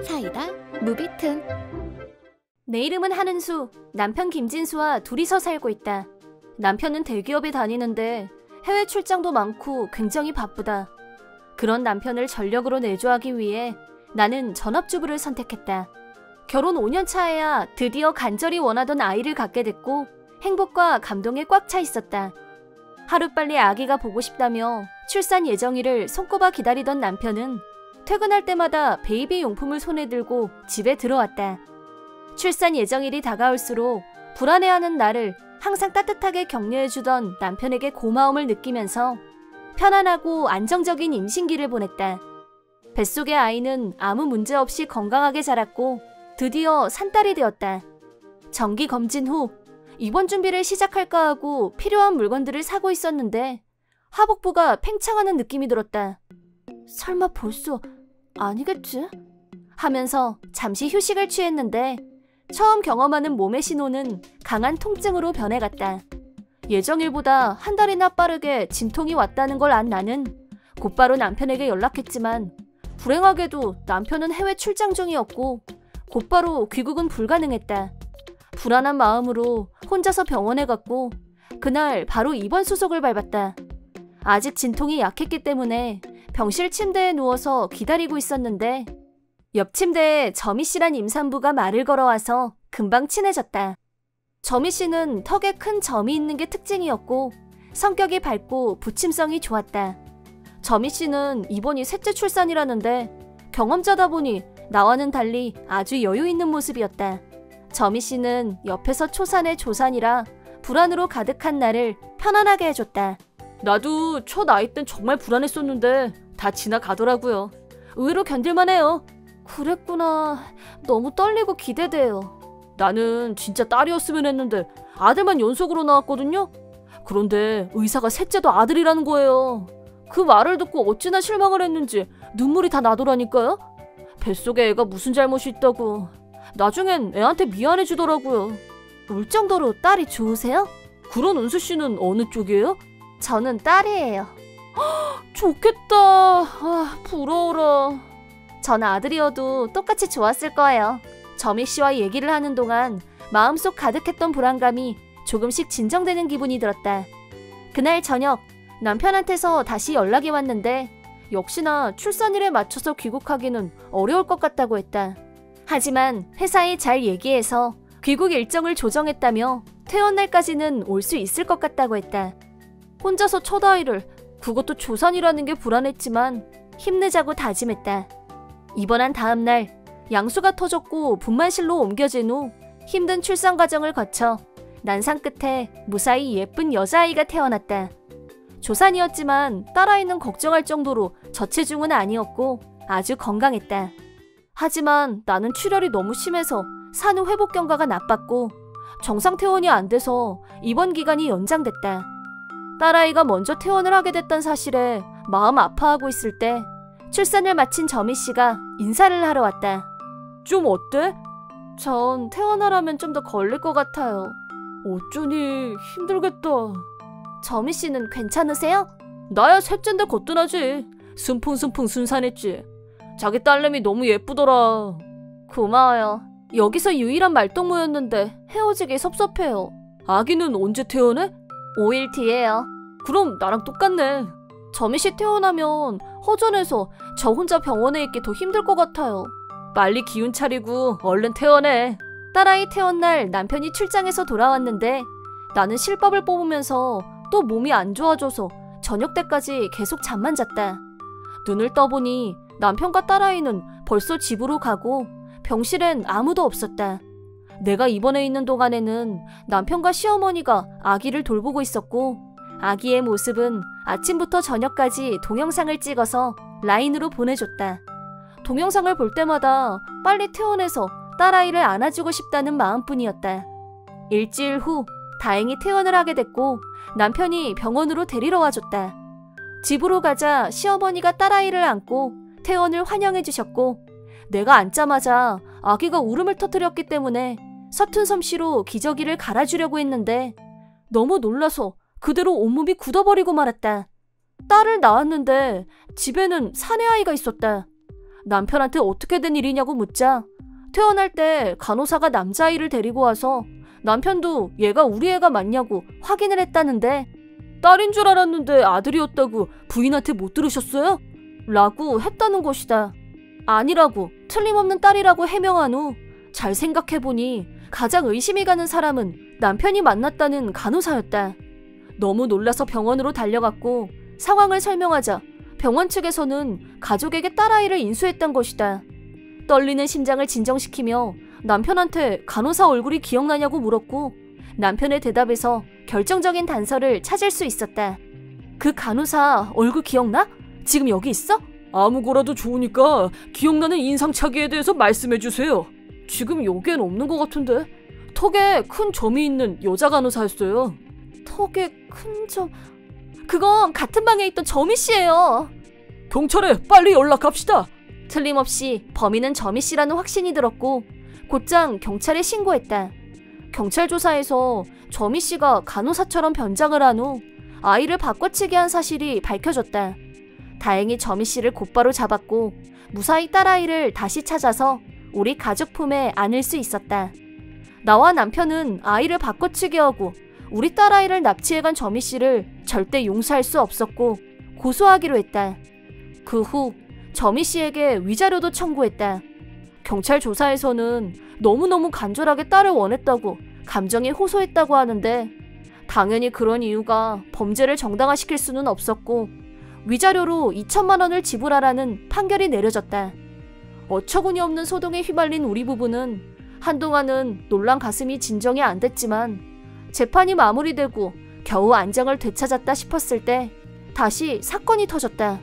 사이다 무비튼. 내 이름은 한은수. 남편 김진수와 둘이서 살고 있다. 남편은 대기업에 다니는데 해외 출장도 많고 굉장히 바쁘다. 그런 남편을 전력으로 내조하기 위해 나는 전업주부를 선택했다. 결혼 5년 차에야 드디어 간절히 원하던 아이를 갖게 됐고 행복과 감동에 꽉 차 있었다. 하루빨리 아기가 보고 싶다며 출산 예정일을 손꼽아 기다리던 남편은 퇴근할 때마다 베이비 용품을 손에 들고 집에 들어왔다. 출산 예정일이 다가올수록 불안해하는 나를 항상 따뜻하게 격려해주던 남편에게 고마움을 느끼면서 편안하고 안정적인 임신기를 보냈다. 뱃속의 아이는 아무 문제 없이 건강하게 자랐고 드디어 산딸이 되었다. 정기 검진 후 입원 준비를 시작할까 하고 필요한 물건들을 사고 있었는데 하복부가 팽창하는 느낌이 들었다. 설마 벌써 아니겠지? 하면서 잠시 휴식을 취했는데 처음 경험하는 몸의 신호는 강한 통증으로 변해갔다. 예정일보다 한 달이나 빠르게 진통이 왔다는 걸 안 나는 곧바로 남편에게 연락했지만 불행하게도 남편은 해외 출장 중이었고 곧바로 귀국은 불가능했다. 불안한 마음으로 혼자서 병원에 갔고 그날 바로 입원 수속을 밟았다. 아직 진통이 약했기 때문에 병실 침대에 누워서 기다리고 있었는데 옆 침대에 점희씨란 임산부가 말을 걸어와서 금방 친해졌다. 점희씨는 턱에 큰 점이 있는 게 특징이었고 성격이 밝고 부침성이 좋았다. 점희씨는 이번이 셋째 출산이라는데 경험자다 보니 나와는 달리 아주 여유 있는 모습이었다. 점희씨는 옆에서 초산의 조산이라 불안으로 가득한 나를 편안하게 해줬다. 나도 첫 아이 땐 정말 불안했었는데 다 지나가더라고요. 의외로 견딜만해요. 그랬구나. 너무 떨리고 기대돼요. 나는 진짜 딸이었으면 했는데 아들만 연속으로 나왔거든요. 그런데 의사가 셋째도 아들이라는 거예요. 그 말을 듣고 어찌나 실망을 했는지 눈물이 다 나더라니까요. 뱃속에 애가 무슨 잘못이 있다고. 나중엔 애한테 미안해지더라고요. 울 정도로 딸이 좋으세요? 그런 은수씨는 어느 쪽이에요? 저는 딸이에요. 허, 좋겠다. 아, 부러워라. 전 아들이어도 똑같이 좋았을 거예요. 점희씨와 얘기를 하는 동안 마음속 가득했던 불안감이 조금씩 진정되는 기분이 들었다. 그날 저녁 남편한테서 다시 연락이 왔는데 역시나 출산일에 맞춰서 귀국하기는 어려울 것 같다고 했다. 하지만 회사에 잘 얘기해서 귀국 일정을 조정했다며 퇴원날까지는 올 수 있을 것 같다고 했다. 혼자서 첫 아이를, 그것도 조산이라는 게 불안했지만 힘내자고 다짐했다. 입원한 다음날 양수가 터졌고 분만실로 옮겨진 후 힘든 출산 과정을 거쳐 난상 끝에 무사히 예쁜 여자아이가 태어났다. 조산이었지만 딸아이는 걱정할 정도로 저체중은 아니었고 아주 건강했다. 하지만 나는 출혈이 너무 심해서 산후 회복 경과가 나빴고 정상 퇴원이 안 돼서 입원 기간이 연장됐다. 딸아이가 먼저 퇴원을 하게 됐던 사실에 마음 아파하고 있을 때 출산을 마친 점희씨가 인사를 하러 왔다. 좀 어때? 전 퇴원하려면 좀 더 걸릴 것 같아요. 어쩌니 힘들겠다. 점희씨는 괜찮으세요? 나야 셋째인데 거뜬하지. 순풍순풍 순산했지. 자기 딸내미 너무 예쁘더라. 고마워요. 여기서 유일한 말동무였는데 헤어지기 섭섭해요. 아기는 언제 퇴원해? 5일 뒤에요. 그럼 나랑 똑같네. 점희씨 퇴원하면 허전해서 저 혼자 병원에 있기 더 힘들 것 같아요. 빨리 기운 차리고 얼른 퇴원해. 딸아이 퇴원날 남편이 출장에서 돌아왔는데 나는 실밥을 뽑으면서 또 몸이 안 좋아져서 저녁 때까지 계속 잠만 잤다. 눈을 떠보니 남편과 딸아이는 벌써 집으로 가고 병실엔 아무도 없었다. 내가 입원해 있는 동안에는 남편과 시어머니가 아기를 돌보고 있었고 아기의 모습은 아침부터 저녁까지 동영상을 찍어서 라인으로 보내줬다. 동영상을 볼 때마다 빨리 퇴원해서 딸아이를 안아주고 싶다는 마음뿐이었다. 일주일 후 다행히 퇴원을 하게 됐고 남편이 병원으로 데리러 와줬다. 집으로 가자 시어머니가 딸아이를 안고 퇴원을 환영해 주셨고 내가 앉자마자 아기가 울음을 터뜨렸기 때문에 서툰 솜씨로 기저귀를 갈아주려고 했는데 너무 놀라서 그대로 온몸이 굳어버리고 말았다. 딸을 낳았는데 집에는 사내아이가 있었다. 남편한테 어떻게 된 일이냐고 묻자 태어날 때 간호사가 남자아이를 데리고 와서 남편도 얘가 우리 애가 맞냐고 확인을 했다는데 딸인 줄 알았는데 아들이었다고 부인한테 못 들으셨어요? 라고 했다는 것이다. 아니라고 틀림없는 딸이라고 해명한 후 잘 생각해보니 가장 의심이 가는 사람은 남편이 만났다는 간호사였다. 너무 놀라서 병원으로 달려갔고 상황을 설명하자 병원 측에서는 가족에게 딸아이를 인수했던 것이다. 떨리는 심장을 진정시키며 남편한테 간호사 얼굴이 기억나냐고 물었고 남편의 대답에서 결정적인 단서를 찾을 수 있었다. 그 간호사 얼굴 기억나? 지금 여기 있어? 아무 거라도 좋으니까 기억나는 인상착의에 대해서 말씀해주세요. 지금 여기엔 없는 것 같은데. 턱에 큰 점이 있는 여자 간호사였어요. 턱에 큰 점... 그건 같은 방에 있던 점희 씨예요. 경찰에 빨리 연락합시다. 틀림없이 범인은 점희 씨라는 확신이 들었고 곧장 경찰에 신고했다. 경찰 조사에서 점희 씨가 간호사처럼 변장을 한 후 아이를 바꿔치기 한 사실이 밝혀졌다. 다행히 점희 씨를 곧바로 잡았고 무사히 딸아이를 다시 찾아서 우리 가족 품에 안을 수 있었다. 나와 남편은 아이를 바꿔치기 하고 우리 딸아이를 납치해간 점희 씨를 절대 용서할 수 없었고 고소하기로 했다. 그 후 점희 씨에게 위자료도 청구했다. 경찰 조사에서는 너무너무 간절하게 딸을 원했다고 감정에 호소했다고 하는데 당연히 그런 이유가 범죄를 정당화시킬 수는 없었고 위자료로 2천만 원을 지불하라는 판결이 내려졌다. 어처구니 없는 소동에 휘말린 우리 부부는 한동안은 놀란 가슴이 진정이 안 됐지만 재판이 마무리되고 겨우 안정을 되찾았다 싶었을 때 다시 사건이 터졌다.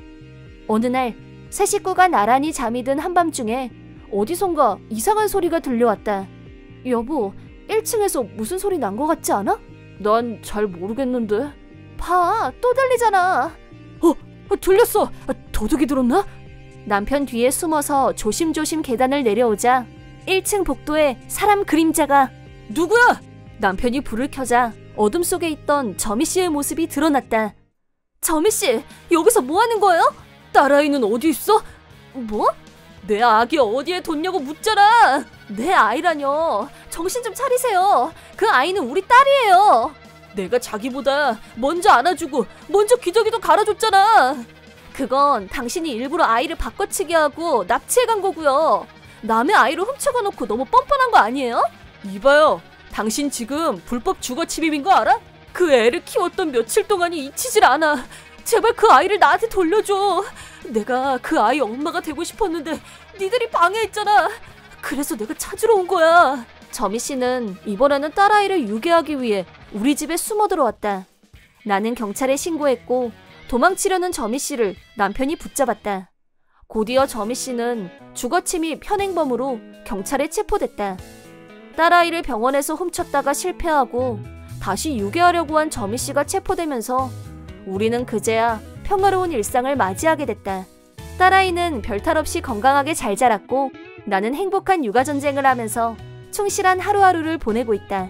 어느 날 세 식구가 나란히 잠이 든 한밤중에 어디선가 이상한 소리가 들려왔다. 여보, 1층에서 무슨 소리 난 것 같지 않아? 난 잘 모르겠는데. 봐, 또 들리잖아. 들렸어. 도둑이 들었나? 남편 뒤에 숨어서 조심조심 계단을 내려오자 1층 복도에 사람 그림자가. 누구야? 남편이 불을 켜자 어둠 속에 있던 점희 씨의 모습이 드러났다. 점희 씨, 여기서 뭐 하는 거예요? 딸아이는 어디 있어? 뭐? 내 아기 어디에 뒀냐고 묻잖아. 내 아이라뇨. 정신 좀 차리세요. 그 아이는 우리 딸이에요. 내가 자기보다 먼저 안아주고 먼저 기저귀도 갈아줬잖아. 그건 당신이 일부러 아이를 바꿔치기 하고 납치해간 거고요. 남의 아이를 훔쳐가 놓고 너무 뻔뻔한 거 아니에요? 이봐요. 당신 지금 불법 주거 침입인 거 알아? 그 애를 키웠던 며칠 동안이 잊히질 않아. 제발 그 아이를 나한테 돌려줘. 내가 그 아이 엄마가 되고 싶었는데 니들이 방해했잖아. 그래서 내가 찾으러 온 거야. 점희 씨는 이번에는 딸아이를 유괴하기 위해 우리 집에 숨어 들어왔다. 나는 경찰에 신고했고 도망치려는 점희 씨를 남편이 붙잡았다. 곧이어 점희 씨는 주거침입 현행범으로 경찰에 체포됐다. 딸아이를 병원에서 훔쳤다가 실패하고 다시 유괴하려고 한 점희 씨가 체포되면서 우리는 그제야 평화로운 일상을 맞이하게 됐다. 딸아이는 별탈 없이 건강하게 잘 자랐고 나는 행복한 육아전쟁을 하면서 충실한 하루하루를 보내고 있다.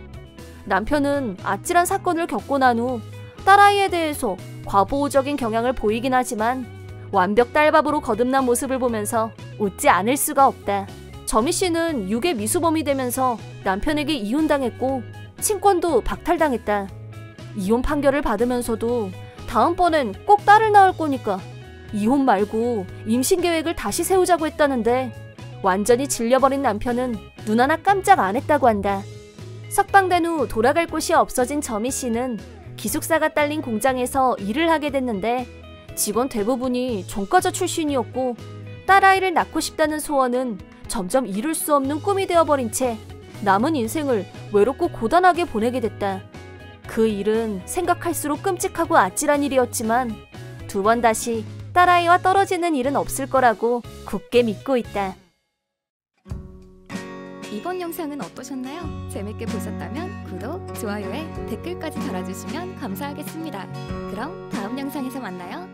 남편은 아찔한 사건을 겪고 난 후 딸아이에 대해서 과보호적인 경향을 보이긴 하지만 완벽 딸밥으로 거듭난 모습을 보면서 웃지 않을 수가 없다. 점희 씨는 유괴 미수범이 되면서 남편에게 이혼당했고 친권도 박탈당했다. 이혼 판결을 받으면서도 다음번엔 꼭 딸을 낳을 거니까 이혼 말고 임신 계획을 다시 세우자고 했다는데 완전히 질려버린 남편은 눈 하나 깜짝 안 했다고 한다. 석방된 후 돌아갈 곳이 없어진 점희 씨는 기숙사가 딸린 공장에서 일을 하게 됐는데 직원 대부분이 전과자 출신이었고 딸아이를 낳고 싶다는 소원은 점점 이룰 수 없는 꿈이 되어버린 채 남은 인생을 외롭고 고단하게 보내게 됐다. 그 일은 생각할수록 끔찍하고 아찔한 일이었지만 두 번 다시 딸아이와 떨어지는 일은 없을 거라고 굳게 믿고 있다. 이번 영상은 어떠셨나요? 재밌게 보셨다면 구독, 좋아요에 댓글까지 달아주시면 감사하겠습니다. 그럼 다음 영상에서 만나요.